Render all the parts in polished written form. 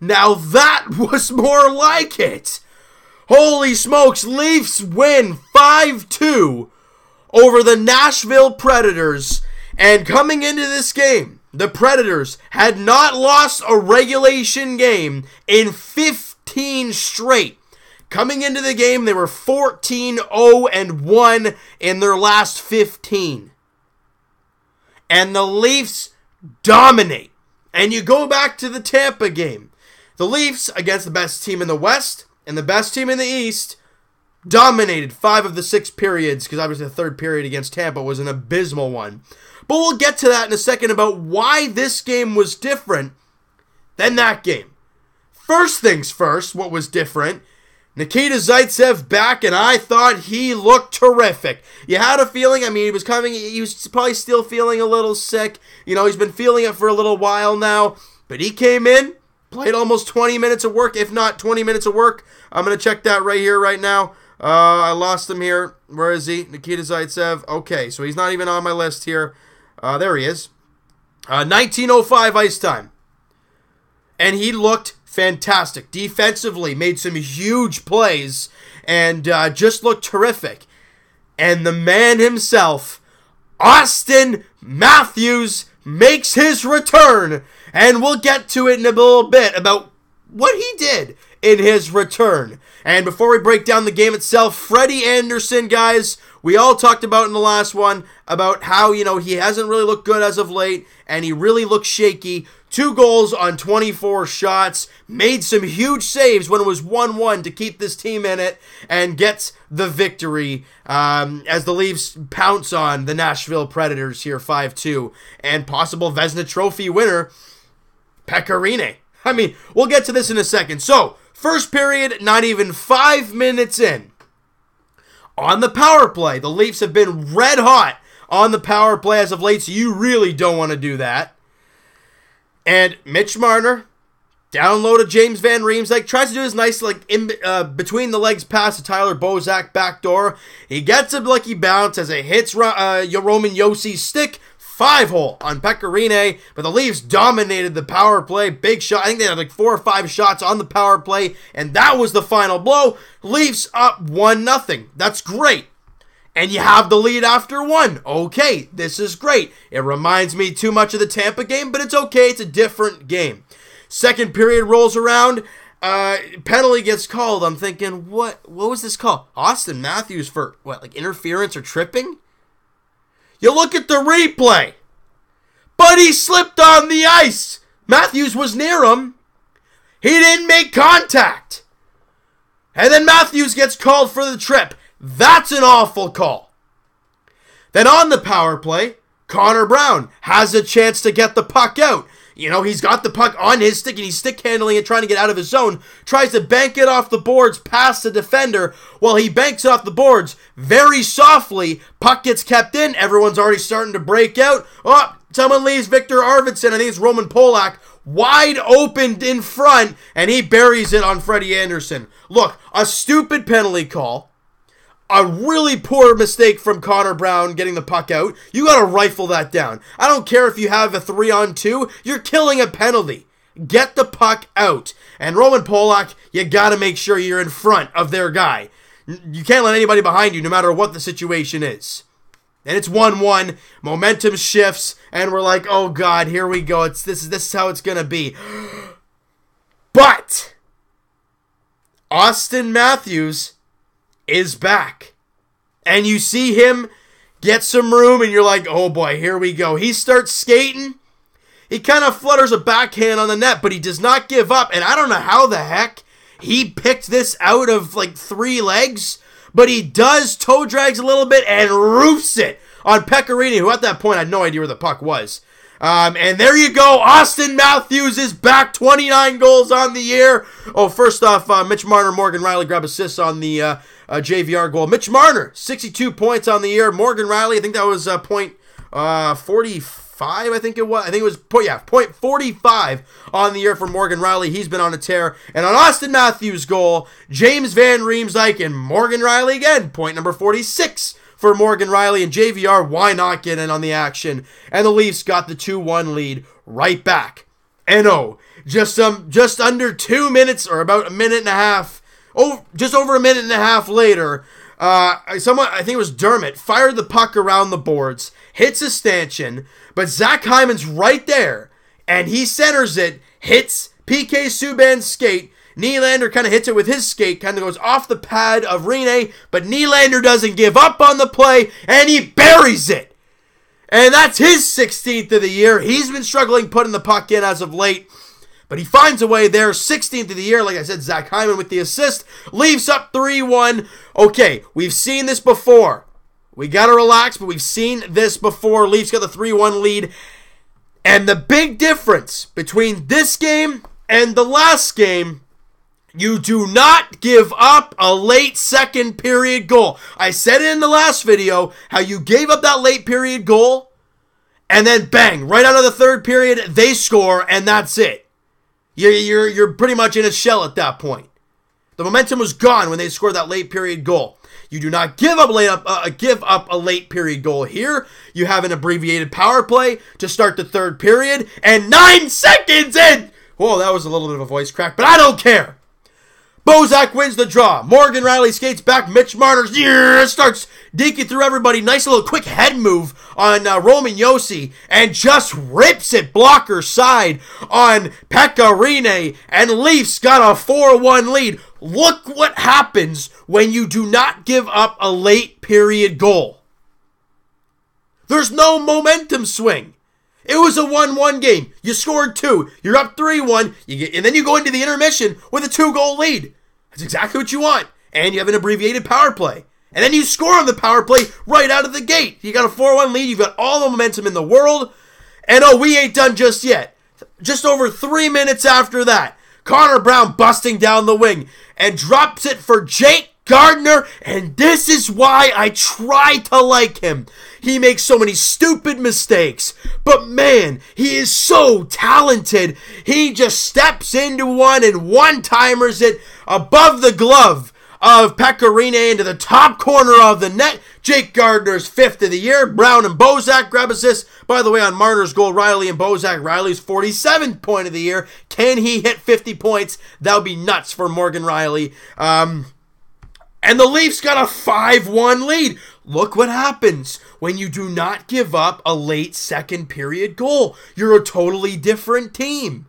Now that was more like it. Holy smokes, Leafs win 5-2 over the Nashville Predators. And coming into this game, the Predators had not lost a regulation game in 15 straight. Coming into the game, they were 14-0-1 in their last 15. And the Leafs dominate. And you go back to the Tampa game. The Leafs, against the best team in the West and the best team in the East, dominated 5 of the 6 periods, because obviously the third period against Tampa was an abysmal one. But we'll get to that in a second about why this game was different than that game. First things first, what was different, Nikita Zaitsev back, and I thought he looked terrific. You had a feeling, he was probably still feeling a little sick. He's been feeling it for a little while now, but he came in, played almost 20 minutes of work, if not 20 minutes of work. I'm going to check that right here, right now. I lost him here. Where is he? Nikita Zaitsev. Okay, so he's not even on my list here. There he is. 19:05 ice time. And he looked fantastic. Defensively, made some huge plays, and just looked terrific. And the man himself, Auston Matthews, makes his return. And we'll get to it in a little bit about what he did in his return. And before we break down the game itself, Freddie Anderson, guys, we all talked about in the last one about how, he hasn't really looked good as of late, and he really looks shaky. 2 goals on 24 shots, made some huge saves when it was 1-1 to keep this team in it, and gets the victory as the Leafs pounce on the Nashville Predators here 5-2, and possible Vezina Trophy winner, Pekka Rinne. We'll get to this in a second. So, first period, not even 5 minutes in. On the power play, the Leafs have been red hot on the power play as of late, so you really don't want to do that. And Mitch Marner, down low to James Van Riemsdyk, tries to do his nice, between the legs pass to Tyler Bozak backdoor. He gets a lucky bounce as it hits Roman Josi's stick. 5-hole on Pekka Rinne, but the Leafs dominated the power play. Big shot. I think they had 4 or 5 shots on the power play, and that was the final blow. Leafs up 1-0. That's great. And you have the lead after 1. Okay, this is great. It reminds me too much of the Tampa game, but it's okay. It's a different game. Second period rolls around. Penalty gets called. I'm thinking, what was this call? Auston Matthews for, interference or tripping? You look at the replay. But he slipped on the ice. Matthews was near him. He didn't make contact. And then Matthews gets called for the trip. That's an awful call. Then on the power play, Connor Brown has a chance to get the puck out. He's got the puck on his stick, and he's stick handling it, trying to get out of his zone. Tries to bank it off the boards past the defender. Well, he banks it off the boards very softly. Puck gets kept in. Everyone's already starting to break out. Oh, someone leaves Victor Arvidsson. I think it's Roman Polak. Wide open in front, and he buries it on Freddie Anderson. Look, a stupid penalty call. A really poor mistake from Connor Brown getting the puck out. You got to rifle that down. I don't care if you have a 3-on-2. You're killing a penalty. Get the puck out. And Roman Polak, you got to make sure you're in front of their guy. You can't let anybody behind you no matter what the situation is. And it's 1-1. Momentum shifts. And we're like, oh God, here we go. This is how it's going to be. But Auston Matthews is back. And you see him get some room, and you're like, oh boy, here we go. He starts skating. He kind of flutters a backhand on the net, but he does not give up. And I don't know how the heck he picked this out of 3 legs, but he does toe drags a little bit and roofs it on Pekka Rinne, who at that point had no idea where the puck was. And there you go. Auston Matthews is back. 29 goals on the year. Oh, first off, Mitch Marner, Morgan Riley grab assists on the JVR goal. Mitch Marner, 62 points on the year. Morgan Riley, I think that was point 45, I think it was. I think it was point 45 on the year for Morgan Riley. He's been on a tear. And on Auston Matthews' goal, James Van Riemsdyk and Morgan Riley again. Point number 46 for Morgan Riley and JVR. Why not get in on the action? And the Leafs got the 2-1 lead right back. And just under 2 minutes, or about a minute and a half, just over a minute and a half later, someone, I think it was Dermott, fired the puck around the boards, hits a stanchion, but Zach Hyman's right there, and he centers it, hits PK Subban's skate. Nylander kind of hits it with his skate, kind of goes off the pad of Rinne, but Nylander doesn't give up on the play, and he buries it. And that's his 16th of the year. He's been struggling putting the puck in as of late, but he finds a way there. 16th of the year, like I said, Zach Hyman with the assist. Leafs up 3-1. Okay, we've seen this before. We got to relax, but we've seen this before. Leafs got the 3-1 lead. And the big difference between this game and the last game, you do not give up a late second period goal. I said it in the last video, how you gave up that late period goal, and then bang, right out of the third period, they score, and that's it. You're pretty much in a shell at that point. The momentum was gone when they scored that late period goal. You do not give up a late period goal here. You have an abbreviated power play to start the third period, and 9 seconds in. Whoa, that was a little bit of a voice crack, but I don't care. Bozak wins the draw. Morgan Riley skates back. Mitch Marner starts deking through everybody. Nice little quick head move on Roman Josi, and just rips it blocker side on Pekka Rinne, and Leafs got a 4-1 lead. Look what happens when you do not give up a late period goal. There's no momentum swing. It was a 1-1 game. You scored 2. You're up 3-1. And then you go into the intermission with a 2-goal lead. That's exactly what you want. And you have an abbreviated power play. And then you score on the power play right out of the gate. You got a 4-1 lead. You've got all the momentum in the world. And we ain't done just yet. Just over 3 minutes after that, Connor Brown busting down the wing and drops it for Jake Gardiner, and this is why I try to like him. He makes so many stupid mistakes, but man, he is so talented. He just steps into one and one-timers it above the glove of Pekka Rinne into the top corner of the net. Jake Gardiner's 5th of the year. Brown and Bozak grab assists. By the way, on Marner's goal, Riley and Bozak. Riley's 47th point of the year. Can he hit 50 points? That would be nuts for Morgan Riley. And the Leafs got a 5-1 lead. Look what happens when you do not give up a late second period goal. You're a totally different team.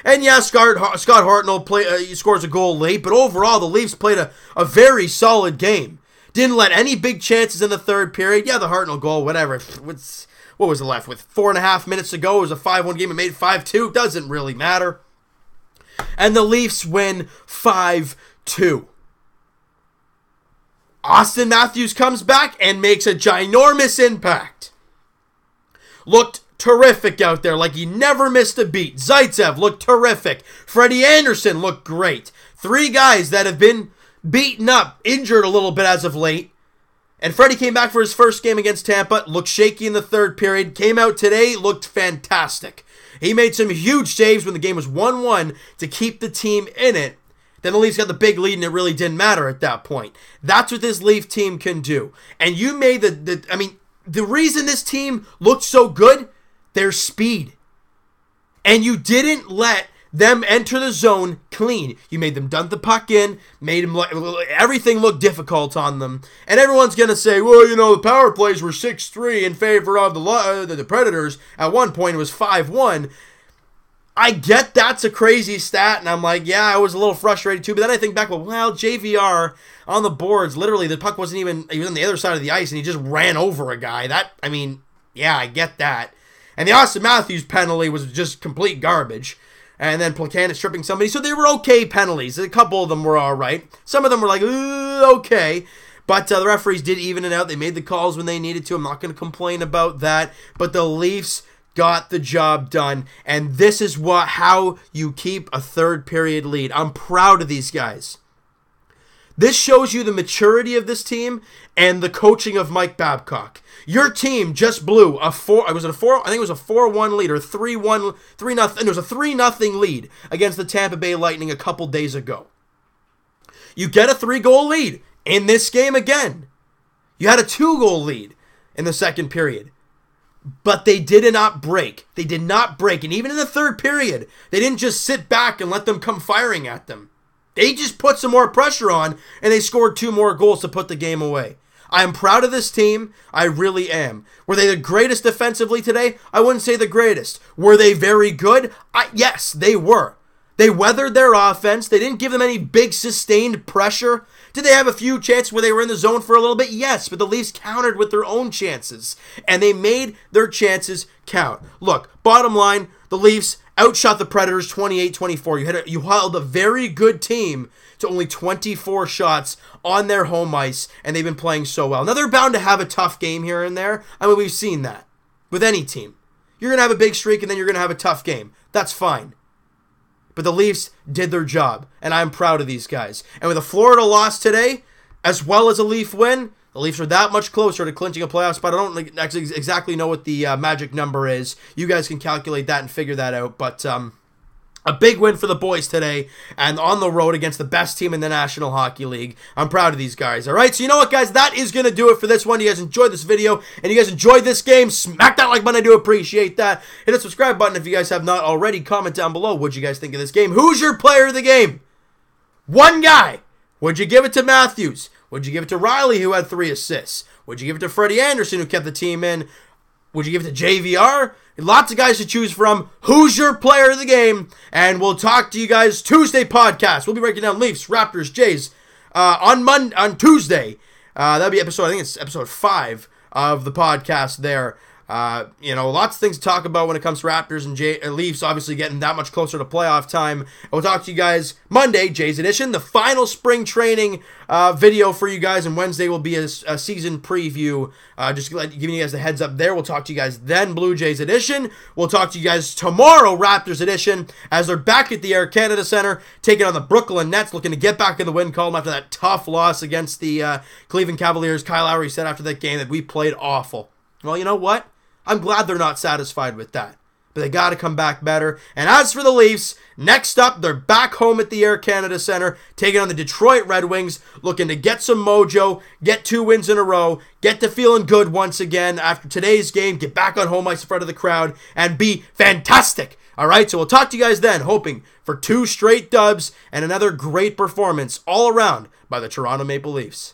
And yeah, Scott Hartnell scores a goal late, but overall the Leafs played a very solid game. Didn't let any big chances in the third period. Yeah, the Hartnell goal, whatever. What was it left with? 4.5 minutes to go. It was a 5-1 game. It made it 5-2. Doesn't really matter. And the Leafs win 5-2. Auston Matthews comes back and makes a ginormous impact. Looked terrific out there, like he never missed a beat. Zaitsev looked terrific. Freddie Anderson looked great. 3 guys that have been beaten up, injured a little bit as of late. And Freddie came back for his first game against Tampa, looked shaky in the third period, came out today, looked fantastic. He made some huge saves when the game was 1-1 to keep the team in it. Then the Leafs got the big lead and it really didn't matter at that point. That's what this Leaf team can do. And you made the reason this team looked so good, their speed. And you didn't let them enter the zone clean. You made them dump the puck in, made them everything look difficult on them. And everyone's going to say, well, the power plays were 6-3 in favor of the Predators. At one point it was 5-1. I get that's a crazy stat, and I'm like, yeah, I was a little frustrated too. But then I think back, well, JVR on the boards, literally the puck wasn't even, he was on the other side of the ice, and he just ran over a guy. Yeah, I get that. And the Auston Matthews penalty was just complete garbage. And then Plekanec stripping somebody. So they were okay penalties. A couple of them were all right. Some of them were like, okay. But the referees did even it out. They made the calls when they needed to. I'm not going to complain about that. But the Leafs got the job done. And this is how you keep a third period lead. I'm proud of these guys. This shows you the maturity of this team and the coaching of Mike Babcock. Your team just blew a 4-1 lead or 3-1, 3-0. It was a 3-0 lead against the Tampa Bay Lightning a couple days ago. You get a 3-goal lead in this game again. You had a 2-goal lead in the second period. But they did not break. They did not break. And even in the third period, they didn't just sit back and let them come firing at them. They just put some more pressure on, and they scored 2 more goals to put the game away. I am proud of this team. I really am. Were they the greatest defensively today? I wouldn't say the greatest. Were they very good? Yes, they were. They weathered their offense. They didn't give them any big sustained pressure. Did they have a few chances where they were in the zone for a little bit? Yes, but the Leafs countered with their own chances, and they made their chances count. Look, bottom line, the Leafs outshot the Predators 28-24. You held a very good team to only 24 shots on their home ice, and they've been playing so well. Now, they're bound to have a tough game here and there. I mean, we've seen that with any team. You're going to have a big streak, and then you're going to have a tough game. That's fine. But the Leafs did their job, and I'm proud of these guys. And with a Florida loss today, as well as a Leaf win, the Leafs are that much closer to clinching a playoff spot. I don't exactly know what the magic number is. You guys can calculate that and figure that out. But a big win for the boys today, and on the road against the best team in the National Hockey League. I'm proud of these guys, all right? So you know what, guys? That is going to do it for this one. You guys enjoyed this video, and you guys enjoyed this game. Smack that like button. I do appreciate that. Hit the subscribe button if you guys have not already. Comment down below. What'd you guys think of this game? Who's your player of the game? One guy. Would you give it to Matthews? Would you give it to Riley, who had 3 assists? Would you give it to Freddie Anderson, who kept the team in? Would you give it to JVR? Lots of guys to choose from. Who's your player of the game? And we'll talk to you guys Tuesday podcast. We'll be breaking down Leafs, Raptors, Jays on Tuesday. That'll be I think it's episode 5 of the podcast there. Lots of things to talk about when it comes to Raptors and Leafs, obviously getting that much closer to playoff time. We'll talk to you guys Monday, Jays Edition, the final spring training video for you guys, and Wednesday will be a season preview, just giving you guys the heads up there. We'll talk to you guys then, Blue Jays Edition. We'll talk to you guys tomorrow, Raptors Edition, as they're back at the Air Canada Center, taking on the Brooklyn Nets, looking to get back in the win column after that tough loss against the Cleveland Cavaliers. Kyle Lowry said after that game that we played awful. Well, you know what? I'm glad they're not satisfied with that. But they got to come back better. And as for the Leafs, next up, they're back home at the Air Canada Center, taking on the Detroit Red Wings, looking to get some mojo, get 2 wins in a row, get to feeling good once again after today's game, get back on home ice in front of the crowd, and be fantastic. All right, so we'll talk to you guys then, hoping for 2 straight dubs and another great performance all around by the Toronto Maple Leafs.